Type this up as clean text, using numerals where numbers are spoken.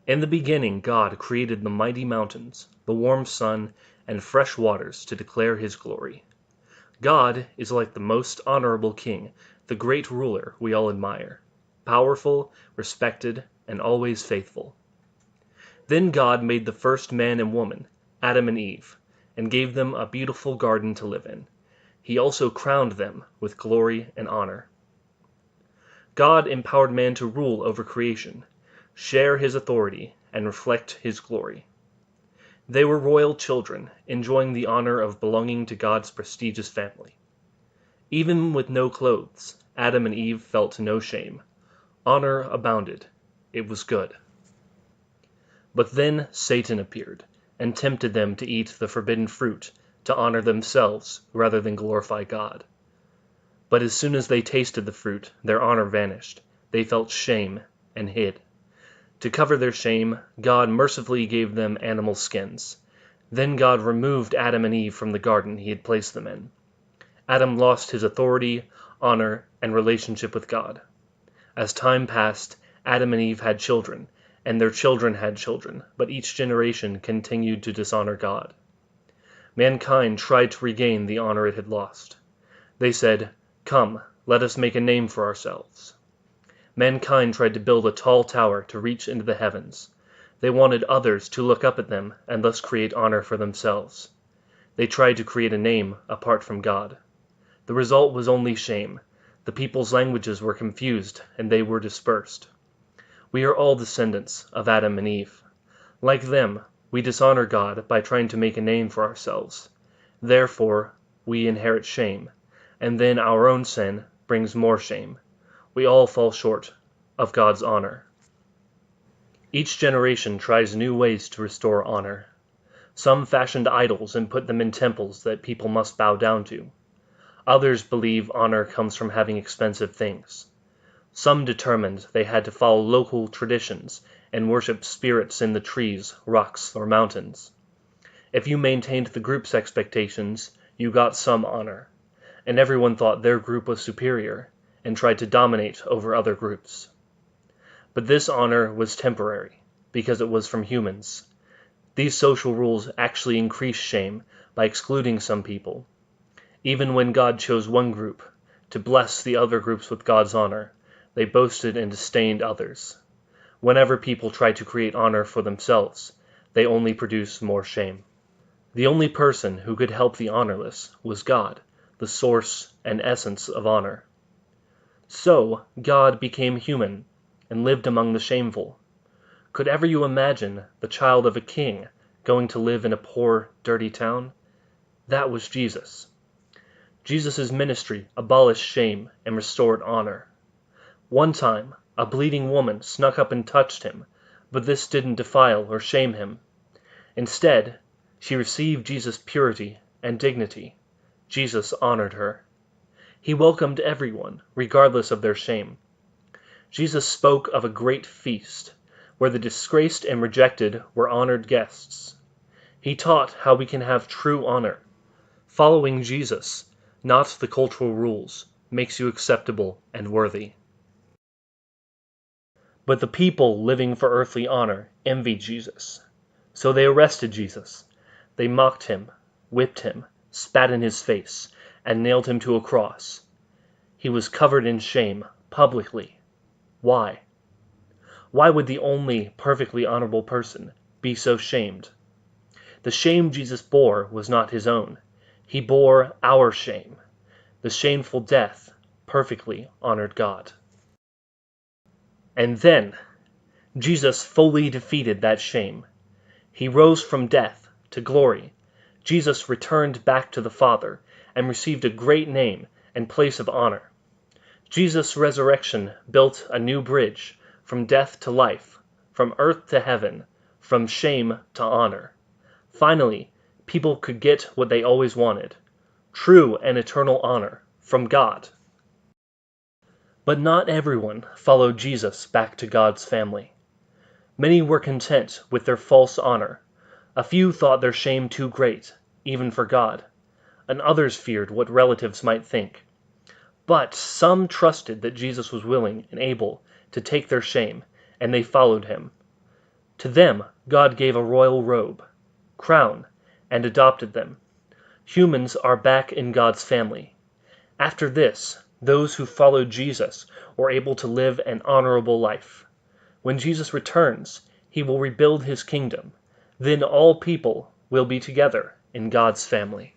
In the beginning God created the mighty mountains, the warm sun, and fresh waters to declare his glory. God is like the most honorable king, the great ruler we all admire, powerful, respected, and always faithful. Then God made the first man and woman, Adam and Eve, and gave them a beautiful garden to live in. He also crowned them with glory and honor. God empowered man to rule over creation, share his authority, and reflect his glory. They were royal children, enjoying the honor of belonging to God's prestigious family. Even with no clothes, Adam and Eve felt no shame. Honor abounded. It was good. But then Satan appeared, and tempted them to eat the forbidden fruit, to honor themselves rather than glorify God. But as soon as they tasted the fruit, their honor vanished. They felt shame and hid. To cover their shame, God mercifully gave them animal skins. Then God removed Adam and Eve from the garden he had placed them in. Adam lost his authority, honor, and relationship with God. As time passed, Adam and Eve had children, and their children had children, but each generation continued to dishonor God. Mankind tried to regain the honor it had lost. They said, "Come, let us make a name for ourselves." Mankind tried to build a tall tower to reach into the heavens. They wanted others to look up at them and thus create honor for themselves. They tried to create a name apart from God. The result was only shame. The people's languages were confused and they were dispersed. We are all descendants of Adam and Eve. Like them, we dishonor God by trying to make a name for ourselves. Therefore, we inherit shame, and then our own sin brings more shame. We all fall short of God's honor. Each generation tries new ways to restore honor. Some fashioned idols and put them in temples that people must bow down to. Others believe honor comes from having expensive things. Some determined they had to follow local traditions and worship spirits in the trees, rocks, or mountains. If you maintained the group's expectations, you got some honor, and everyone thought their group was superior and tried to dominate over other groups. But this honor was temporary, because it was from humans. These social rules actually increased shame by excluding some people. Even when God chose one group to bless the other groups with God's honor, they boasted and disdained others. Whenever people tried to create honor for themselves, they only produced more shame. The only person who could help the honorless was God, the source and essence of honor. So, God became human and lived among the shameful. Could ever you imagine the child of a king going to live in a poor, dirty town? That was Jesus. Jesus' ministry abolished shame and restored honor. One time, a bleeding woman snuck up and touched him, but this didn't defile or shame him. Instead, she received Jesus' purity and dignity. Jesus honored her. He welcomed everyone, regardless of their shame. Jesus spoke of a great feast, where the disgraced and rejected were honored guests. He taught how we can have true honor. Following Jesus, not the cultural rules, makes you acceptable and worthy. But the people living for earthly honor envied Jesus. So they arrested Jesus. They mocked him, whipped him, spat in his face, and nailed him to a cross. He was covered in shame, publicly. Why? Why would the only perfectly honorable person be so shamed? The shame Jesus bore was not his own. He bore our shame. The shameful death perfectly honored God. And then, Jesus fully defeated that shame. He rose from death to glory. Jesus returned back to the Father and received a great name and place of honor. Jesus' resurrection built a new bridge from death to life, from earth to heaven, from shame to honor. Finally, people could get what they always wanted, true and eternal honor from God. But not everyone followed Jesus back to God's family. Many were content with their false honor. A few thought their shame too great, even for God, and others feared what relatives might think. But some trusted that Jesus was willing and able to take their shame, and they followed him. To them, God gave a royal robe, crown, and adopted them. Humans are back in God's family. After this, those who followed Jesus were able to live an honorable life. When Jesus returns, he will rebuild his kingdom. Then all people will be together in God's family.